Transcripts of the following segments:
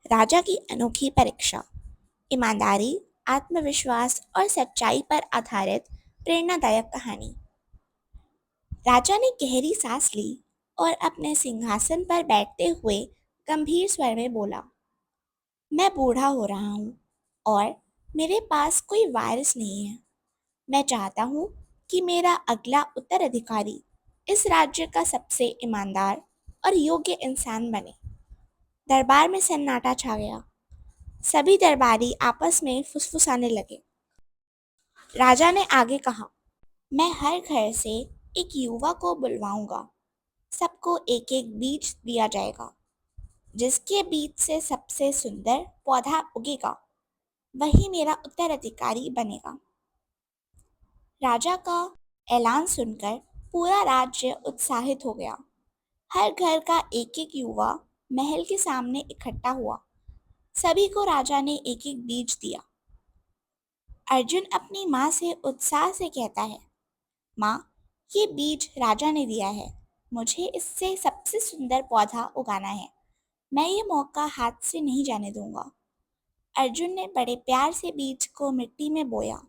राजा की अनोखी परीक्षा। ईमानदारी, आत्मविश्वास और सच्चाई पर आधारित प्रेरणादायक कहानी। राजा ने गहरी सांस ली और अपने सिंहासन पर बैठते हुए गंभीर स्वर में बोला, मैं बूढ़ा हो रहा हूँ और मेरे पास कोई वारिस नहीं है। मैं चाहता हूँ कि मेरा अगला उत्तराधिकारी इस राज्य का सबसे ईमानदार और योग्य इंसान बने। दरबार में सन्नाटा छा गया। सभी दरबारी आपस में फुसफुसाने लगे। राजा ने आगे कहा, मैं हर घर से एक युवा को बुलवाऊंगा। सबको एक एक बीज दिया जाएगा। जिसके बीज से सबसे सुंदर पौधा उगेगा वही मेरा उत्तराधिकारी बनेगा। राजा का ऐलान सुनकर पूरा राज्य उत्साहित हो गया। हर घर का एक एक युवा महल के सामने इकट्ठा हुआ। सभी को राजा ने एक एक बीज दिया। अर्जुन अपनी माँ से उत्साह से कहता है, माँ, ये बीज राजा ने दिया है। मुझे इससे सबसे सुंदर पौधा उगाना है। मैं ये मौका हाथ से नहीं जाने दूंगा। अर्जुन ने बड़े प्यार से बीज को मिट्टी में बोया।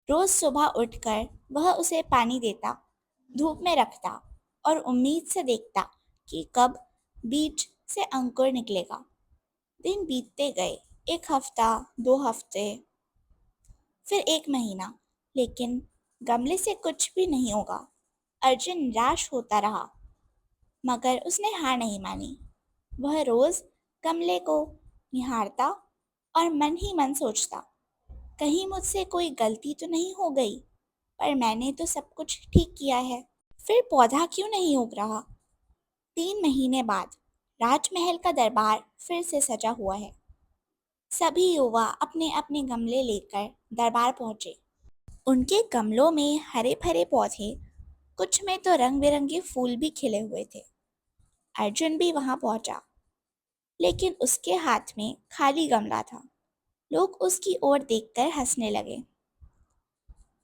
रोज सुबह उठकर वह उसे पानी देता, धूप में रखता और उम्मीद से देखता कि कब बीज से अंकुर निकलेगा। दिन बीतते गए। 1 हफ्ता, 2 हफ्ते, फिर 1 महीना, लेकिन गमले से कुछ भी नहीं होगा। अर्जुन निराश होता रहा, मगर उसने हार नहीं मानी। वह रोज गमले को निहारता और मन ही मन सोचता, कहीं मुझसे कोई गलती तो नहीं हो गई, पर मैंने तो सब कुछ ठीक किया है। फिर पौधा क्यों नहीं उग रहा? 3 महीने बाद राजमहल का दरबार फिर से सजा हुआ है। सभी युवा अपने अपने गमले लेकर दरबार पहुंचे। उनके गमलों में हरे भरे पौधे, कुछ में तो रंग बिरंगे फूल भी खिले हुए थे। अर्जुन भी वहां पहुंचा, लेकिन उसके हाथ में खाली गमला था। लोग उसकी ओर देखकर हंसने लगे।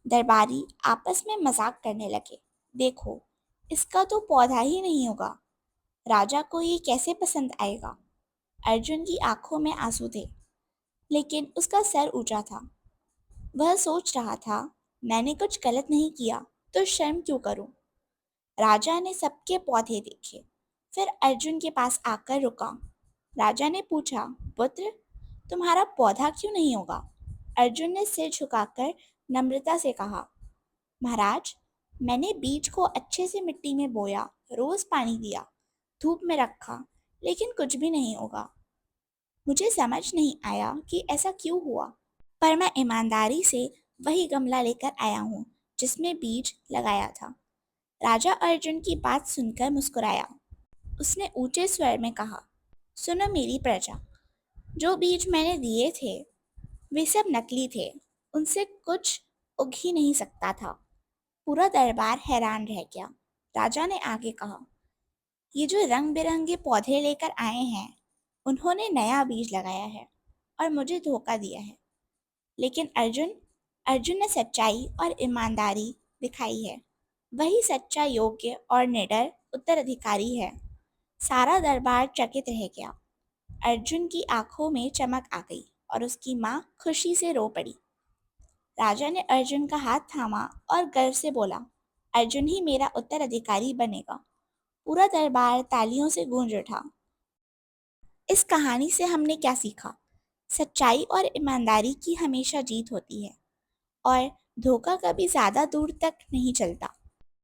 दरबारी आपस में मजाक करने लगे, देखो, इसका तो पौधा ही नहीं होगा। राजा को ये कैसे पसंद आएगा? अर्जुन की आंखों में आंसू थे, लेकिन उसका सर ऊंचा था। वह सोच रहा था, मैंने कुछ गलत नहीं किया तो शर्म क्यों करूं? राजा ने सबके पौधे देखे, फिर अर्जुन के पास आकर रुका। राजा ने पूछा, पुत्र, तुम्हारा पौधा क्यों नहीं होगा? अर्जुन ने सिर झुकाकर नम्रता से कहा, महाराज, मैंने बीज को अच्छे से मिट्टी में बोया, रोज पानी दिया, धूप में रखा, लेकिन कुछ भी नहीं होगा। मुझे समझ नहीं आया कि ऐसा क्यों हुआ, पर मैं ईमानदारी से वही गमला लेकर आया हूँ जिसमें बीज लगाया था। राजा अर्जुन की बात सुनकर मुस्कुराया। उसने ऊंचे स्वर में कहा, सुनो मेरी प्रजा, जो बीज मैंने दिए थे वे सब नकली थे। उनसे कुछ उग ही नहीं सकता था। पूरा दरबार हैरान रह गया। राजा ने आगे कहा, ये जो रंग बिरंगे पौधे लेकर आए हैं, उन्होंने नया बीज लगाया है और मुझे धोखा दिया है। लेकिन अर्जुन अर्जुन ने सच्चाई और ईमानदारी दिखाई है। वही सच्चा, योग्य और निडर उत्तराधिकारी है। सारा दरबार चकित रह गया। अर्जुन की आंखों में चमक आ गई और उसकी माँ खुशी से रो पड़ी। राजा ने अर्जुन का हाथ थामा और गर्व से बोला, अर्जुन ही मेरा उत्तराधिकारी बनेगा। पूरा दरबार तालियों से गूंज उठा। इस कहानी से हमने क्या सीखा? सच्चाई और ईमानदारी की हमेशा जीत होती है और धोखा कभी ज़्यादा दूर तक नहीं चलता।